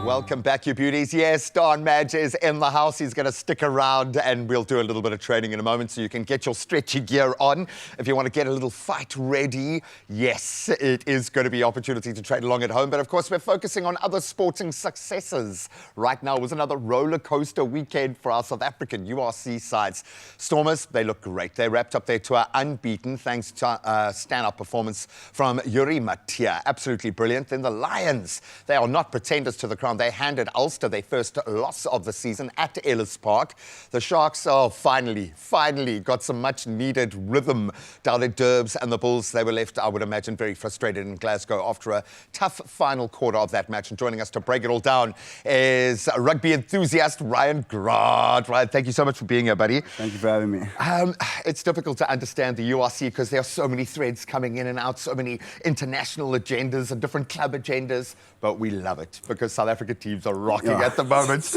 Welcome back, you beauties. Yes, Don Madge is in the house. He's going to stick around and we'll do a little bit of training in a moment so you can get your stretchy gear on. If you want to get a little fight ready, yes, it is going to be an opportunity to train along at home. But of course, we're focusing on other sporting successes. Right now was another roller coaster weekend for our South African URC sides. Stormers, they look great. They wrapped up their tour unbeaten thanks to a stand-up performance from URC. Absolutely brilliant. Then the Lions, they are not pretenders to the crown. They handed Ulster their first loss of the season at Ellis Park. The Sharks, finally got some much-needed rhythm down at Durbs, and the Bulls, they were left, I would imagine, very frustrated in Glasgow after a tough final quarter of that match. And joining us to break it all down is rugby enthusiast Ryan Grant. Ryan, thank you so much for being here, buddy. Thank you for having me. It's difficult to understand the URC because there are so many threads coming in and out, so many international agendas and different club agendas, but we love it because South African teams are rocking at the moment,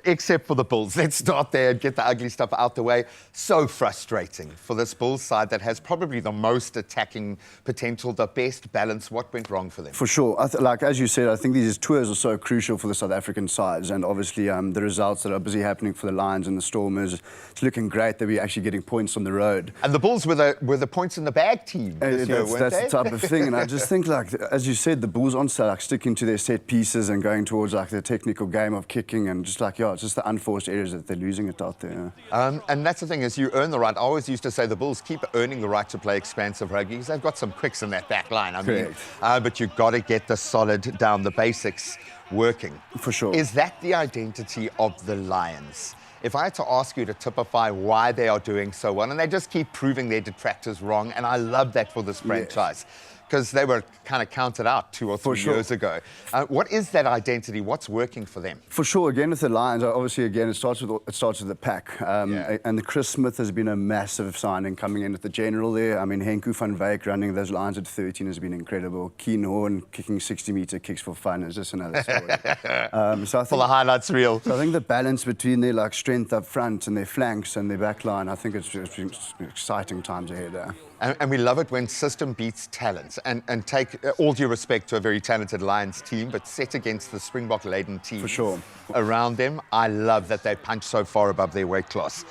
except for the Bulls. Let's start there and get the ugly stuff out the way. So frustrating for this Bulls side that has probably the most attacking potential, the best balance. What went wrong for them? For sure. Like as you said, I think these tours are so crucial for the South African sides, and obviously the results that are busy happening for the Lions and the Stormers, it's looking great that we're actually getting points on the road. And the Bulls were the points in the bag team this year, weren't that's they? the type of thing, and I just think, like as you said, the Bulls aren't sticking to their set pieces and going towards like the technical game of kicking, and just it's just the unforced areas that they're losing it out there. And that's the thing, is you earn the right. I always used to say the Bulls keep earning the right to play expansive rugby because they've got some quicks in that back line. I mean, but you've got to get the solid down, the basics working. For sure. Is that the identity of the Lions? If I had to ask you to typify why they are doing so well, and they just keep proving their detractors wrong, and I love that for this franchise. Because they were kind of counted out 2 or 3 years ago. What is that identity? What's working for them? For sure, again with the Lions, obviously again it starts with the pack, and the Chris Smith has been a massive signing coming in at the general there. I mean, Henku van Wyk running those Lions at 13 has been incredible. Keen Horn kicking 60-meter kicks for fun is just another story. So I think, for the highlights reel. So I think the balance between their strength up front and their flanks and their back line, I think it's been exciting times ahead there. And we love it when system beats talent. And take all due respect to a very talented Lions team, but set against the Springbok-laden team for sure around them, I love that they punch so far above their weight class.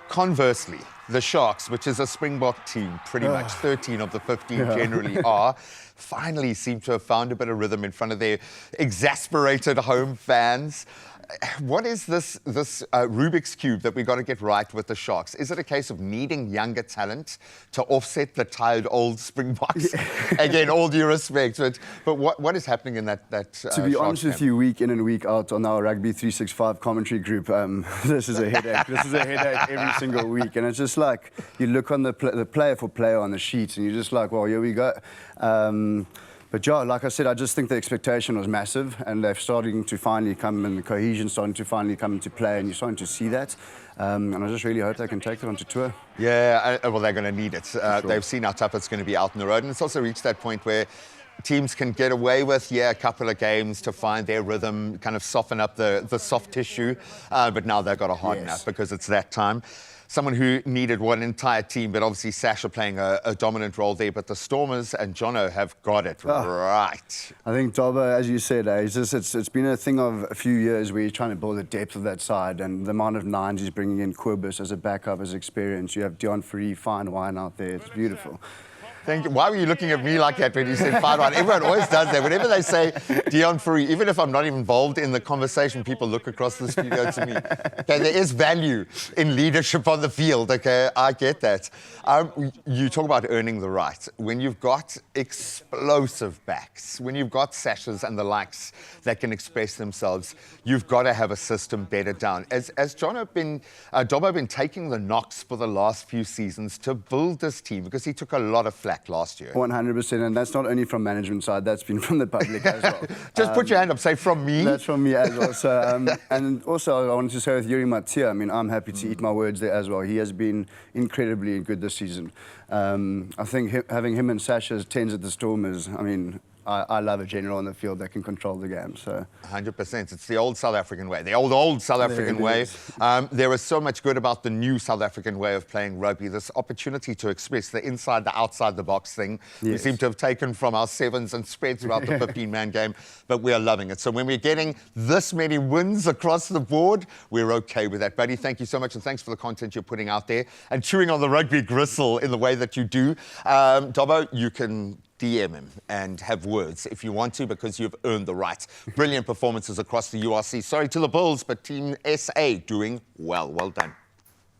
Conversely, the Sharks, which is a Springbok team, pretty much 13 of the 15 generally are, finally seem to have found a bit of rhythm in front of their exasperated home fans. What is this Rubik's Cube that we got to get right with the Sharks? Is it a case of needing younger talent to offset the tired old Springboks? Again, all due respect, but what is happening in that To be honest with you, week in and week out on our Rugby 365 commentary group, this is a headache. This is a headache every single week, and it's just like you look on the player for player on the sheet, and you're just like, well, here we go. But yeah, like I said, I just think the expectation was massive, and they're starting to finally come, and the cohesion starting to finally come into play, and you're starting to see that. And I just really hope they can take it onto tour. Yeah, well, they're going to need it. Sure. They've seen how tough it's going to be out on the road, and it's also reached that point where teams can get away with, a couple of games to find their rhythm, kind of soften up the soft tissue, but now they've got to harden up because it's that time. Someone who needed one entire team, but obviously Sasha playing a dominant role there. But the Stormers and Jono have got it right. I think Dobber, as you said, it's been a thing of a few years where you're trying to build the depth of that side, and the amount of nines he's bringing in, Quibus as a backup, as experience. You have Dion Free, fine wine out there. It's beautiful. Thank you. Why were you looking at me like that when you said fine wine? Everyone always does that. Whenever they say Dion Fourie, even if I'm not involved in the conversation, people look across the studio to me. Okay, there is value in leadership on the field. Okay, I get that. You talk about earning the right. When you've got explosive backs, when you've got Sashas and the likes that can express themselves, you've got to have a system bedded down. As Dobbo been taking the knocks for the last few seasons to build this team, because he took a lot of flack last year. 100%, and that's not only from management side, that's been from the public as well. Just put your hand up, say from me. That's from me as well. So, and also I wanted to say with Yuri Matia, I mean, I'm happy to eat my words there as well. He has been incredibly good this season. I think having him and Sasha as 10s at the Stormers, I mean, I love a general on the field that can control the game. So 100%. It's the old South African way, the old South African way. There is so much good about the new South African way of playing rugby. This opportunity to express the inside, the outside the box thing. Yes. We seem to have taken from our sevens and spread throughout the 15-man game, but we are loving it. So when we're getting this many wins across the board, we're okay with that. Buddy, thank you so much, and thanks for the content you're putting out there and chewing on the rugby gristle in the way that you do. Dobbo, you can DM him and have words if you want to, because you've earned the right. Brilliant performances across the URC. Sorry to the Bulls, but Team SA doing well. Well done.